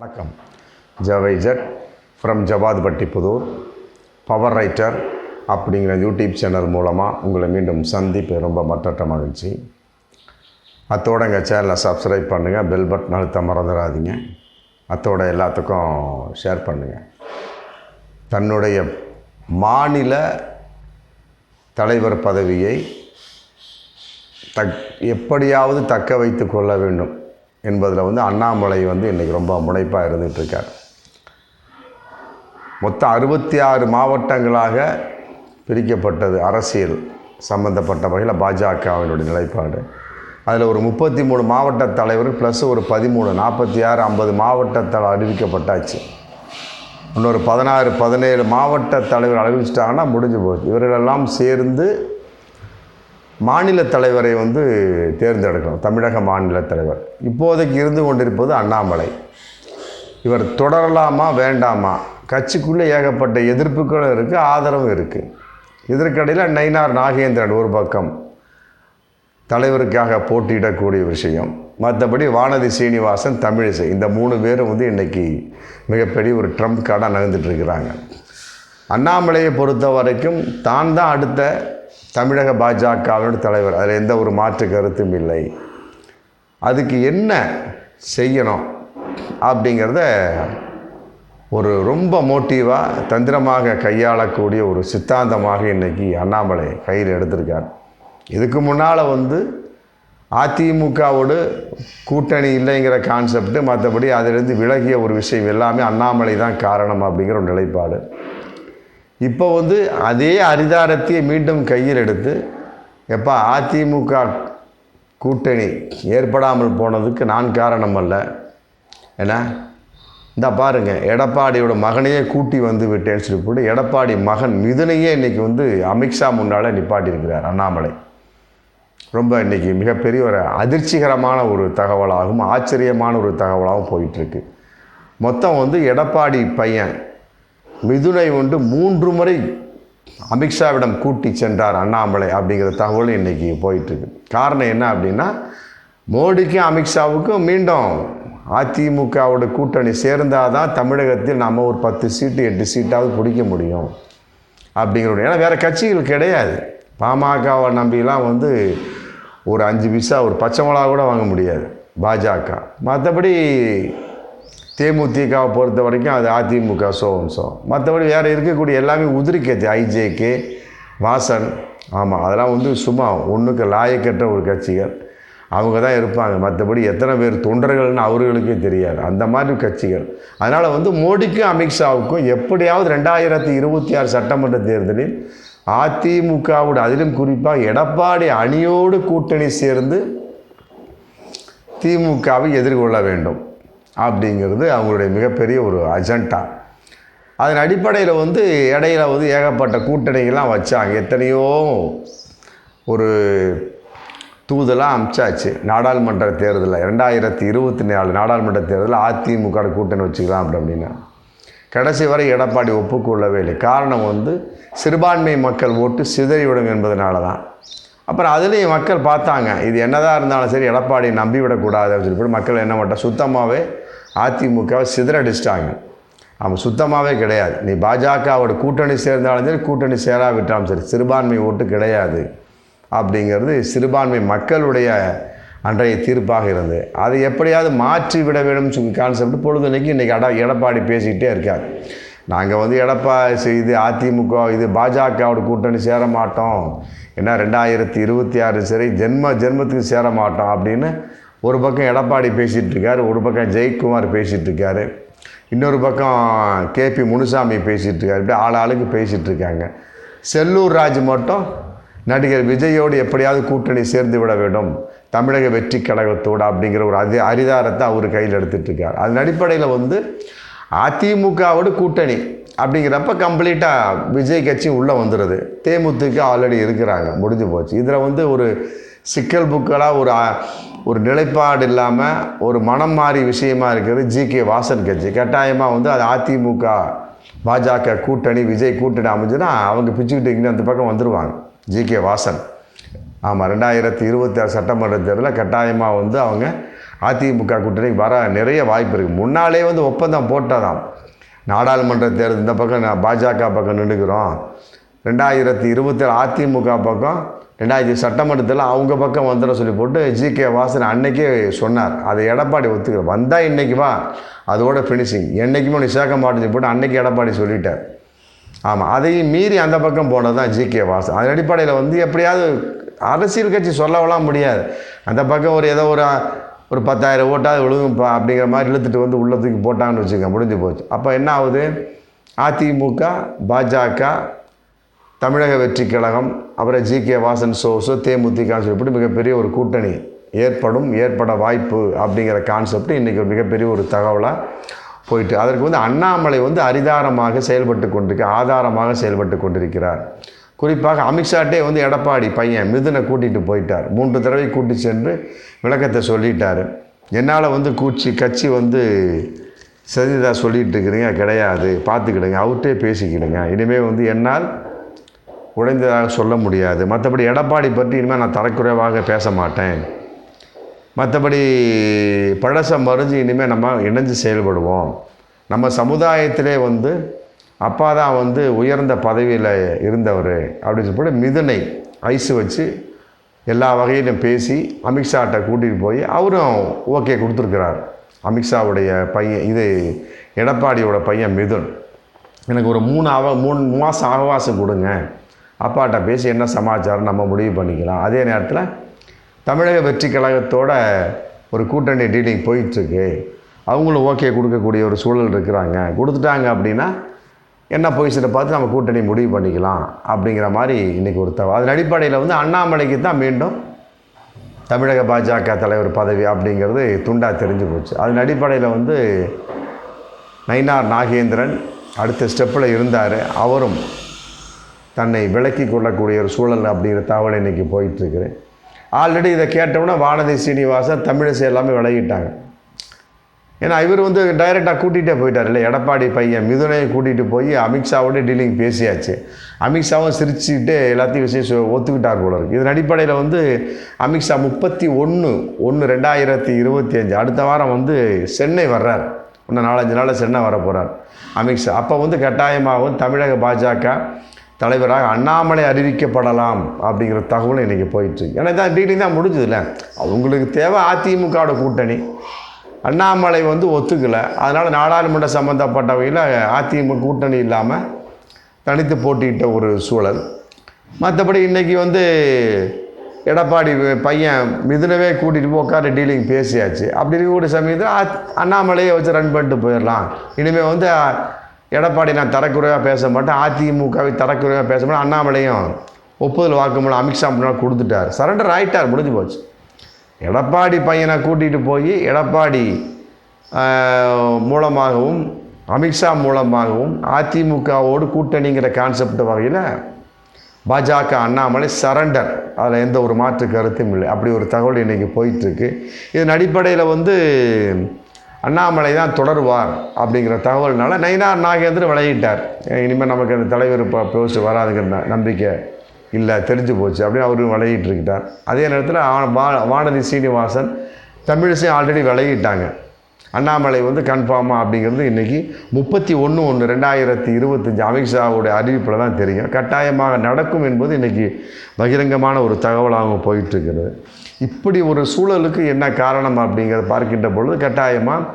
வணக்கம். ஜவைஜட் from ஜவாத்பட்டிபுதூர் power writer அப்படிங்கிற YouTube channel மூலமாக உங்களை மீண்டும் சந்திப்பு ரொம்ப மற்றற்ற மகிழ்ச்சி. அத்தோட எங்கள் சேனலை சப்ஸ்கிரைப் பண்ணுங்கள், பெல் பட்டன் அழுத்த மறந்துடாதீங்க. அத்தோட எல்லாத்துக்கும் ஷேர் பண்ணுங்கள். தன்னுடைய மாநில தலைவர் பதவியை எப்படியாவது தக்க வைத்து கொள்ள வேண்டும் என்பதில் அண்ணாமலை இன்றைக்கி ரொம்ப முனைப்பாக இருந்துகிட்ருக்கார். மொத்தம் 66 மாவட்டங்களாக பிரிக்கப்பட்டது அரசியல் சம்பந்தப்பட்ட வகையில் பாஜகவினுடைய நிலைப்பாடு. அதில் ஒரு 33 மாவட்ட தலைவர் ப்ளஸ் ஒரு 13 46 50 மாவட்டத்தால் அறிவிக்கப்பட்டாச்சு. இன்னொரு 16 17 மாவட்ட தலைவர் அறிவிச்சிட்டாங்கன்னா முடிஞ்சு போச்சு. இவர்களெல்லாம் சேர்ந்து மாநில தலைவரை தேர்ந்தெடுக்கணும். தமிழக மாநில தலைவர் இப்போதைக்கு இருந்து கொண்டிருப்பது அண்ணாமலை. இவர் தொடரலாமா வேண்டாமா? கட்சிக்குள்ளே ஏகப்பட்ட எதிர்ப்புகளும் இருக்குது, ஆதரவும் இருக்குது. இதற்கிடையில் நயினார் நாகேந்திரன் ஒரு பக்கம் தலைவருக்காக போட்டியிடக்கூடிய விஷயம். மற்றபடி வானதி சீனிவாசன், தமிழிசை, இந்த 3 பேரும் இன்றைக்கி மிகப்பெரிய ஒரு ட்ரம்ப் கார்டாக நகர்ந்துட்டுருக்கிறாங்க. அண்ணாமலையை பொறுத்த வரைக்கும் தான் தான் அடுத்த தமிழக பாஜகவினுடைய தலைவர், அதில் எந்த ஒரு மாற்று கருத்தும் இல்லை. அதுக்கு என்ன செய்யணும் அப்படிங்கிறத ஒரு ரொம்ப மோட்டிவாக தந்திரமாக கையாளக்கூடிய ஒரு சித்தாந்தமாக இன்றைக்கி அண்ணாமலை கையில் எடுத்திருக்கார். இதுக்கு முன்னால் அதிமுகவோடு கூட்டணி இல்லைங்கிற கான்செப்ட், மற்றபடி அதிலிருந்து விலகிய ஒரு விஷயம் எல்லாமே அண்ணாமலை தான் காரணம் அப்படிங்கிற ஒரு நிலைப்பாடு. இப்போ அதே அரிதாரத்தை மீண்டும் கையில் எடுத்து எப்போ அதிமுக கூட்டணி ஏற்படாமல் போனதுக்கு நான் காரணம் அல்ல, ஏன்னா இந்த பாருங்கள், எடப்பாடியோட மகனையே கூட்டி விட்டேன்னு சொல்லி போட்டு எடப்பாடி மகன் மிதுனையே இன்றைக்கி அமித்ஷா முன்னால் நிப்பாட்டியிருக்கிறார் அண்ணாமலை. ரொம்ப இன்றைக்கி மிகப்பெரிய ஒரு அதிர்ச்சிகரமான ஒரு தகவலாகவும் ஆச்சரியமான ஒரு தகவலாகவும் போயிட்டுருக்கு. மொத்தம் எடப்பாடி பையன் மிதுனை 3 முறை அமித்ஷாவிடம் கூட்டி சென்றார் அண்ணாமலை அப்படிங்கிற தகவல் இன்றைக்கி போயிட்டுருக்கு. காரணம் என்ன அப்படின்னா, மோடிக்கும் அமித்ஷாவுக்கும் மீண்டும் அதிமுகவோட கூட்டணி சேர்ந்தால் தான் தமிழகத்தில் நம்ம ஒரு 10 சீட்டு 8 சீட்டாவது பிடிக்க முடியும் அப்படிங்கிற. ஏன்னா வேறு கட்சிகள் கிடையாது. பாமகவை நம்பிலாம் ஒரு 5 பைசா ஒரு பச்சை மிளகா கூட வாங்க முடியாது பாஜக. மற்றபடி தேமுதிகவை பொறுத்த வரைக்கும் அது அதிமுக சோன்சோ. மற்றபடி வேறு இருக்கக்கூடிய எல்லாமே உதிரி கட்சி, ஐஜேகே, வாசன், ஆமாம், அதெல்லாம் சும்மா ஒன்றுக்கு லாயக்கற்ற ஒரு கட்சிகள். அவங்க தான் இருப்பாங்க. மற்றபடி எத்தனை பேர் தொண்டர்கள்னு அவர்களுக்கே தெரியாது, அந்த மாதிரி கட்சிகள். அதனால் மோடிக்கும் அமித்ஷாவுக்கும் எப்படியாவது 2026 சட்டமன்ற தேர்தலில் அதிமுகவோடு, அதிலும் குறிப்பாக எடப்பாடி அணியோடு கூட்டணி சேர்ந்து திமுகவை எதிர்கொள்ள வேண்டும் அப்படிங்கிறது அவங்களுடைய மிகப்பெரிய ஒரு அஜெண்டா. அதன் அடிப்படையில் இடையில ஏகப்பட்ட கூட்டணிகள்லாம் வச்சாங்க. எத்தனையோ ஒரு தூதெல்லாம் அமிச்சாச்சு. நாடாளுமன்ற தேர்தலில் 2024 நாடாளுமன்ற தேர்தலில் அதிமுக கூட்டணி வச்சுக்கலாம் அப்படின்னா கடைசி வரை எடப்பாடி ஒப்புக்கொள்ளவே இல்லை. காரணம் சிறுபான்மை மக்கள் ஓட்டு சிதறிவிடும் என்பதனால தான். அப்புறம் அதுலேயும் மக்கள் பார்த்தாங்க, இது என்னதான் இருந்தாலும் சரி எடப்பாடியை நம்பிவிடக்கூடாது அப்படின்னு சொல்லி மக்கள் என்ன மாட்டா சுத்தமாகவே அதிமுகவை சிதறடிச்சிட்டாங்க. அவன் சுத்தமாகவே கிடையாது. நீ பாஜகவோட கூட்டணி சேர்ந்தாலும் சரி கூட்டணி சேராவிட்டாலும் சரி சிறுபான்மை ஓட்டு கிடையாது அப்படிங்கிறது சிறுபான்மை மக்களுடைய அன்றைய தீர்ப்பாக இருந்தது. அதை எப்படியாவது மாற்றி விட வேண்டும் சொல்லி கான்செப்ட் பொழுதுனைக்கு இன்றைக்கி எடப்பாடி பேசிக்கிட்டே இருக்கார். நாங்கள் எடப்பாடி இது அதிமுக இது பாஜகவோட கூட்டணி சேர மாட்டோம், ஏன்னா 2026 சரி ஜென்மத்துக்கு சேர மாட்டோம் அப்படின்னு ஒரு பக்கம் எடப்பாடி பேசிகிட்டு இருக்கார், ஒரு பக்கம் ஜெயக்குமார் பேசிகிட்டு இருக்காரு, இன்னொரு பக்கம் கேபி முனுசாமி பேசிகிட்டு இருக்காரு. இப்படி ஆளுக்கு பேசிகிட்டு இருக்காங்க. செல்லூர் ராஜ் மட்டும் நடிகர் விஜயோடு எப்படியாவது கூட்டணி சேர்ந்து விட வேண்டும் தமிழக வெற்றி கழகத்தோடு அப்படிங்கிற ஒரு அரிதாரத்தை அவர் கையில் எடுத்துகிட்டு இருக்கார். அதன் அடிப்படையில் அதிமுகவோடு கூட்டணி அப்படிங்கிறப்ப கம்ப்ளீட்டாக விஜய் கட்சி உள்ளே வந்துடுது. தேமுதிக ஆல்ரெடி இருக்கிறாங்க, முடிஞ்சு போச்சு. இதில் ஒரு சிக்கல் புக்கலாக ஒரு நிலைப்பாடு இல்லாமல் ஒரு மனம் மாறி விஷயமா இருக்கிறது ஜிகே வாசன் கட்சி. கட்டாயமாக அது அதிமுக பாஜக கூட்டணி விஜய் கூட்டணி அமைஞ்சுன்னா அவங்க பிச்சுக்கிட்டு இங்கே அந்த பக்கம் வந்துடுவாங்க. ஜிகே வாசன், ஆமாம், 2026 சட்டமன்ற தேர்தலில் கட்டாயமாக அவங்க அதிமுக கூட்டணிக்கு வர நிறைய வாய்ப்பு இருக்குது. முன்னாலே வந்து ஒப்பந்தம் போட்டதாம். நாடாளுமன்ற தேர்தல் இந்த பக்கம் பாஜக பக்கம் நின்றுக்கிறோம், 2027 அதிமுக பக்கம் 2000 சட்டமன்றத்தில் அவங்க பக்கம் வந்துட சொல்லி போட்டு ஜி.கே. வாசன் அன்னைக்கே சொன்னார். அதை எடப்பாடி ஒத்துக்கிற வந்தால் இன்றைக்கி வா, அதோட ஃபினிஷிங், என்றைக்குமே நீ சேர்க்க மாட்டேன்னு போட்டு அன்னைக்கு எடப்பாடி சொல்லிட்டார். ஆமாம், அதையும் மீறி அந்த பக்கம் போனது தான் ஜி.கே. வாசன். அதன் அடிப்படையில் வந்து எப்படியாவது அரசியல் கட்சி சொல்லவெல்லாம் முடியாது, அந்த பக்கம் ஏதோ ஒரு 10,000 ஓட்டாவது விழுகும்ப்பா அப்படிங்கிற மாதிரி இழுத்துட்டு வந்து உள்ள தூக்கி போட்டாங்கன்னு வச்சுக்கோங்க, முடிஞ்சு போச்சு. அப்போ என்ன ஆகுது, அதிமுக, பாஜக, தமிழக வெற்றி கழகம், அப்புறம் ஜி.கே. வாசன் சோர்ஸு, தேமுதிகன்னு சொல்லிவிட்டு மிகப்பெரிய ஒரு கூட்டணி ஏற்பட வாய்ப்பு அப்படிங்கிற கான்செப்ட் இன்றைக்கி ஒரு மிகப்பெரிய ஒரு தகவலாக போயிட்டு, அதற்கு வந்து அண்ணாமலை வந்து ஆதாரமாக செயல்பட்டு கொண்டிருக்கிறார். குறிப்பாக அமித்ஷாட்டே வந்து எடப்பாடி பையன் மிதுனை கூட்டிகிட்டு போயிட்டார். 3 தடவை கூட்டி சென்று விளக்கத்தை சொல்லிட்டார். என்னால் வந்து கட்சி வந்து சரிதா சொல்லிகிட்டு இருக்கிறீங்க, கிடையாது, பார்த்துக்கிடுங்க, அவர்கிட்டே பேசிக்கிடுங்க, இனிமேல் வந்து என்னால் உடைந்ததாக சொல்ல முடியாது, மற்றபடி எடப்பாடி பற்றி இனிமேல் நான் தரக்குறைவாக பேச மாட்டேன், மற்றபடி பழச மறிஞ்சு இனிமேல் நம்ம இணைஞ்சு செயல்படுவோம், நம்ம சமுதாயத்திலே வந்து அப்பா தான் வந்து உயர்ந்த பதவியில் இருந்தவர் அப்படின்னு சொல்லிட்டு மிதுனை ஐஸு வச்சு எல்லா வகையிலும் பேசி அமித்ஷாட்ட கூட்டிகிட்டு போய் அவரும் ஓகே கொடுத்துருக்கிறார். அமித்ஷாவுடைய பையன் எடப்பாடியோட பையன் மிதுன், எனக்கு ஒரு 3 மாதம் அவகாசம் கொடுங்க, அப்பாட்ட பேசி என்ன சமாச்சாரம் நம்ம முடிவு பண்ணிக்கலாம். அதே நேரத்தில் தமிழக வெற்றி கழகத்தோட ஒரு கூட்டணி டீலிங் போயிட்டுருக்கு, அவங்களும் ஓகே கொடுக்கக்கூடிய ஒரு சூழல் இருக்கிறாங்க, கொடுத்துட்டாங்க அப்படின்னா என்ன பொசிஷனை பார்த்து நம்ம கூட்டணி முடிவு பண்ணிக்கலாம் அப்படிங்கிற மாதிரி இன்றைக்கி ஒரு அதன் அடிப்படையில் வந்து அண்ணாமலைக்கு தான் மீண்டும் தமிழக பாஜக தலைவர் பதவி அப்படிங்கிறது துண்டாக தெரிஞ்சு போச்சு. அதன் அடிப்படையில் வந்து நயினார் நாகேந்திரன் அடுத்த ஸ்டெப்பில் இருந்தார், அவரும் தன்னை விலக்கி கொள்ளக்கூடிய ஒரு சூழல் அப்படிங்கிற தகவல் இன்றைக்கி போயிட்டுருக்குது. ஆல்ரெடி இதை கேட்டவுடனே வானதி சீனிவாசன் தமிழிசை எல்லாமே விலகிட்டாங்க. ஏன்னா இவர் வந்து டைரெக்டாக கூட்டிகிட்டே போயிட்டார் இல்லை, எடப்பாடி பையன் மிதுனை கூட்டிகிட்டு போய் அமித்ஷாவோட டீலிங் பேசியாச்சு, அமித்ஷாவும் சிரிச்சுக்கிட்டு எல்லாத்தையும் விஷயம் ஒத்துக்கிட்டார் போல இருக்குது. இதன் அடிப்படையில் வந்து அமித்ஷா 31/1/2025 அடுத்த வாரம் வந்து சென்னை வர்றார், இன்னும் 4-5 நாளில் சென்னை வர போகிறார் அமித்ஷா. அப்போ வந்து கட்டாயமாகவும் தமிழக பாஜக தலைவராக அண்ணாமலை அறிவிக்கப்படலாம் அப்படிங்கிற தகவலும் இன்றைக்கி போயிட்டுருக்கு. ஏன்னா தான் டீலிங் தான் முடிஞ்சதில்ல, அவங்களுக்கு தேவை அதிமுகவோட கூட்டணி, அண்ணாமலை வந்து ஒத்துக்கலை, அதனால் நாடாளுமன்ற சம்மந்தப்பட்ட வகையில் அதிமுக கூட்டணி இல்லாமல் தனித்து போட்டியிட்ட ஒரு சூழல். மற்றபடி இன்றைக்கி வந்து எடப்பாடி பையன் மிதுனவே கூட்டிகிட்டு போய் உட்கார டீலிங் பேசியாச்சு. அப்படி இருக்கக்கூடிய சமயத்தில் அண்ணாமலையை வச்சு ரன் பண்ணிட்டு போயிடலாம், இனிமேல் வந்து எடப்பாடி நான் தரக்குறைவாக பேச மாட்டேன், அதிமுகவை தரக்குறைவாக பேச மாட்டேன், அண்ணாமலையும் ஒப்புதல் வாக்குமூலம் அமித்ஷா முன்னால் கொடுத்துட்டார், சரண்டர் ஆகிட்டார், முடிஞ்சு போச்சு. எடப்பாடி பையனை கூட்டிகிட்டு போய் எடப்பாடி மூலமாகவும் அமித்ஷா மூலமாகவும் அதிமுகவோடு கூட்டணிங்கிற கான்செப்ட் வகையில் பாஜக அண்ணாமலை சரண்டர், அதில் எந்த ஒரு மாற்று கருத்தும் இல்லை. அப்படி ஒரு தகவல் இன்றைக்கி போயிட்டுருக்கு. இதன் அடிப்படையில் வந்து அண்ணாமலை தான் தொடருவார் அப்படிங்கிற தகவல்னால நயினார் நாகேந்திரன் விலகிட்டார். இனிமேல் நமக்கு அந்த தலைவர் போஸ்ட் வராதுங்கிற நம்பிக்கை இல்லை, தெரிஞ்சு போச்சு அப்படின்னு அவரும் விலகிட்டு இருக்கிட்டார். அதே நேரத்தில் வானதி சீனிவாசன் தமிழிசையும் ஆல்ரெடி விலகிட்டாங்க. அண்ணாமலை வந்து கன்ஃபார்மாக அப்படிங்கிறது இன்றைக்கி 31/1/2025 அமித்ஷாவுடைய அறிவிப்பில் தான் தெரியும். கட்டாயமாக நடக்கும் என்பது இன்றைக்கி பகிரங்கமான ஒரு தகவலாக போயிட்டுருக்கிறது. இப்படி ஒரு சூழலுக்கு என்ன காரணம் அப்படிங்கிறத பார்க்கின்ற பொழுது கட்டாயமாக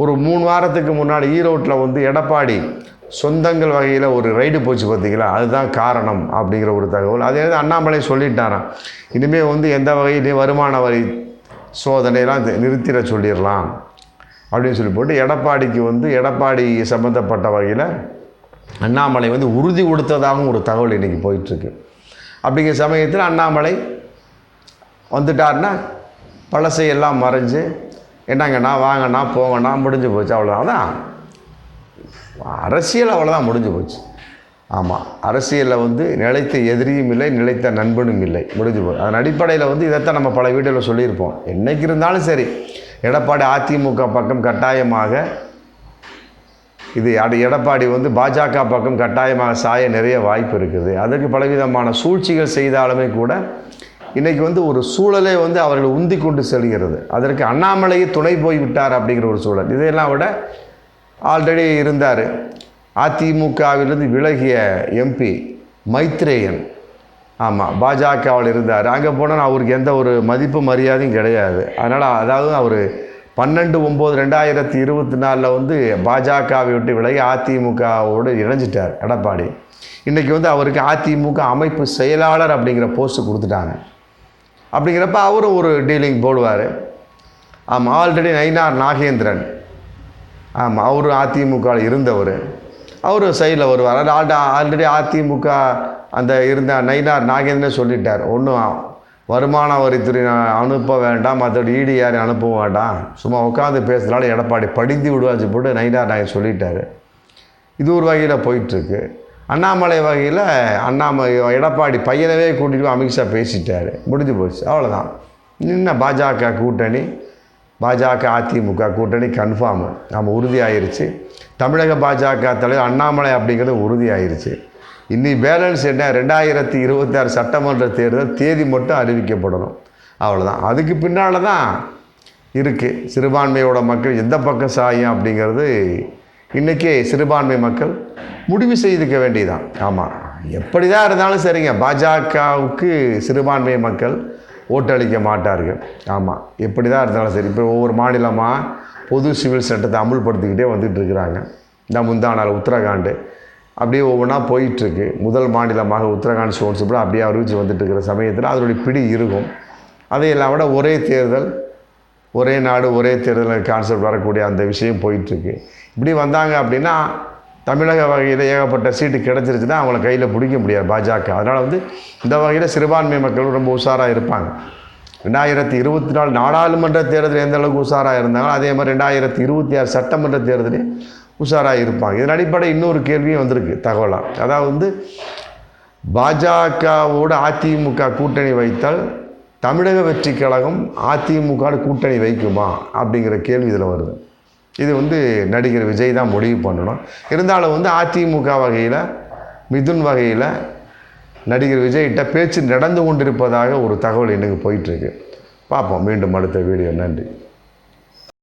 ஒரு 3 வாரத்துக்கு முன்னாடி ஈரோட்டில் வந்து எடப்பாடி சொந்தங்கள் வகையில் ஒரு ரைடு போச்சு பார்த்தீங்களா, அதுதான் காரணம் அப்படிங்கிற ஒரு தகவல். அதே அண்ணாமலை சொல்லிட்டாரான், இனிமேல் வந்து எந்த வகையிலையும் வருமான வரி சோதனையெல்லாம் நிறுத்திட சொல்லிடலாம் அப்படின்னு சொல்லி போட்டு எடப்பாடி சம்மந்தப்பட்ட வகையில் அண்ணாமலை வந்து உறுதி கொடுத்ததாகவும் ஒரு தகவல் இன்றைக்கி போயிட்டுருக்கு. அப்படிங்கிற சமயத்தில் அண்ணாமலை வந்துட்டார்னா பழசையெல்லாம் மறைஞ்சு என்னங்கண்ணா வாங்கண்ணா போங்கண்ணா முடிஞ்சு போச்சு, அவ்வளோதான். அதான் அரசியல், அவ்வளோதான், முடிஞ்சு போச்சு. ஆமாம், அரசியலில் வந்து நிலைத்த எதிரியும் இல்லை, நிலைத்த நண்பனும் இல்லை, முடிஞ்சு போச்சு. அதன் அடிப்படையில் வந்து இதைத்தான் நம்ம பல வீடியோவில் சொல்லியிருப்போம். என்றைக்கு இருந்தாலும் சரி எடப்பாடி அதிமுக பக்கம் கட்டாயமாக எடப்பாடி வந்து பாஜக பக்கம் கட்டாயமாக சாய நிறைய வாய்ப்பு இருக்குது. அதற்கு பலவிதமான சூழ்ச்சிகள் செய்தாலுமே கூட இன்றைக்கி வந்து ஒரு சூழலே வந்து அவர்களை உந்தி கொண்டு செல்கிறது. அதற்கு அண்ணாமலையே துணை போய் விட்டார் அப்படிங்கிற ஒரு சூழல். இதையெல்லாம் விட ஆல்ரெடி இருந்தார் அதிமுகவிலிருந்து விலகிய எம்பி மைத்ரேயன். ஆமாம், பாஜகவில் இருந்தார். அங்கே போனால் அவருக்கு எந்த ஒரு மதிப்பு மரியாதையும் கிடையாது. அதனால் அதாவது அவர் 12/9/2024 வந்து பாஜகவை விட்டு விலகி அதிமுகவோடு இணைஞ்சிட்டார் எடப்பாடி. இன்றைக்கி வந்து அவருக்கு அதிமுக அமைப்பு செயலாளர் அப்படிங்கிற போஸ்ட்டு கொடுத்துட்டாங்க. அப்படிங்கிறப்ப அவரும் ஒரு டீலிங் போடுவார். ஆமாம், ஆல்ரெடி நயினார் நாகேந்திரன், ஆமாம், அவரும் அதிமுகவில் இருந்தவர், அவரும் சைடில் வருவார். ஆல்ரெடி அதிமுக அந்த இருந்த நயினார் நாகேந்திரன் சொல்லிட்டார், ஒன்றும் வருமான வரித்துறை அனுப்ப வேண்டாம், மற்றபடி இடி யாரையும் அனுப்ப வேண்டாம், சும்மா உட்காந்து பேசுகிறனால எடப்பாடி படிந்து விடுவாச்சு போட்டு நயினார் நாகேந்திரன் சொல்லிட்டார். இது ஒரு வகையில் போயிட்டுருக்கு. அண்ணாமலை வகையில் எடப்பாடி பையனவே கூட்டிகிட்டு போய் அமித்ஷா பேசிட்டார், முடிஞ்சு போச்சு, அவ்வளோதான். இன்னும் பாஜக கூட்டணி, பாஜக அதிமுக கூட்டணி கன்ஃபார்மு நம்ம உறுதியாயிருச்சு. தமிழக பாஜக தலைவர் அண்ணாமலை அப்படிங்கிறது உறுதியாயிருச்சு. இன்னி பேலன்ஸ் என்ன, 2026 சட்டமன்ற தேர்தல் தேதி மட்டும் அறிவிக்கப்படணும், அவ்வளோதான். அதுக்கு பின்னால் தான் இருக்குது சிறுபான்மையோட மக்கள் எந்த பக்கம் சாயும் அப்படிங்கிறது இன்றைக்கி சிறுபான்மை மக்கள் முடிவு செய்துக்க வேண்டியதான். ஆமாம், எப்படி தான் இருந்தாலும் சரிங்க, பாஜகவுக்கு சிறுபான்மை மக்கள் ஓட்டளிக்க மாட்டார்கள். ஆமாம், எப்படி தான் இருந்தாலும் சரி. இப்போ ஒவ்வொரு மாநிலமாக பொது சிவில் சட்டத்தை அமுல்படுத்திக்கிட்டே வந்துட்டு இருக்கிறாங்க. இந்த முந்தா நாள் உத்தரகாண்டு அப்படியே ஒவ்வொன்றா போயிட்டுருக்கு. முதல் மாநிலமாக உத்தரகாண்ட் ஸ்டோன்ஸ் கூட அப்படியே அறிவிச்சு வந்துட்டு இருக்கிற சமயத்தில் அதனுடைய பிடி இருக்கும். அதையெல்லாம் விட ஒரே தேர்தல், ஒரே நாடு, ஒரே தேர்தல் கான்செப்ட் வரக்கூடிய அந்த விஷயம் போயிட்டுருக்கு. இப்படி வந்தாங்க அப்படின்னா தமிழக வகையில் ஏகப்பட்ட சீட்டு கிடச்சிருச்சுன்னா அவங்கள கையில் பிடிக்க முடியாது பாஜக. அதனால் வந்து இந்த வகையில் சிறுபான்மை மக்கள் ரொம்ப உஷாராக இருப்பாங்க. 2024 நாடாளுமன்ற தேர்தல் எந்த அளவுக்கு உஷாராக இருந்தாங்களோ அதே மாதிரி 2026 சட்டமன்ற தேர்தலே உஷாராக இருப்பாங்க. இதன் அடிப்படை இன்னொரு கேள்வியும் வந்திருக்கு தகவலாக. அதாவது வந்து பாஜகவோடு அதிமுக கூட்டணி வைத்தால் தமிழக வெற்றி கழகம் அதிமுக கூட்டணி வைக்குமா அப்படிங்கிற கேள்வி இதில் வருது. இது வந்து நடிகர் விஜய் தான் முடிவு பண்ணணும். இருந்தாலும் வந்து அதிமுக வகையில், மிதுன் வகையில் நடிகர் விஜய்கிட்ட பேச்சு நடந்து கொண்டிருப்பதாக ஒரு தகவல் எனக்கு போயிட்டுருக்கு. பார்ப்போம் மீண்டும் அடுத்த வீடியோ. நன்றி.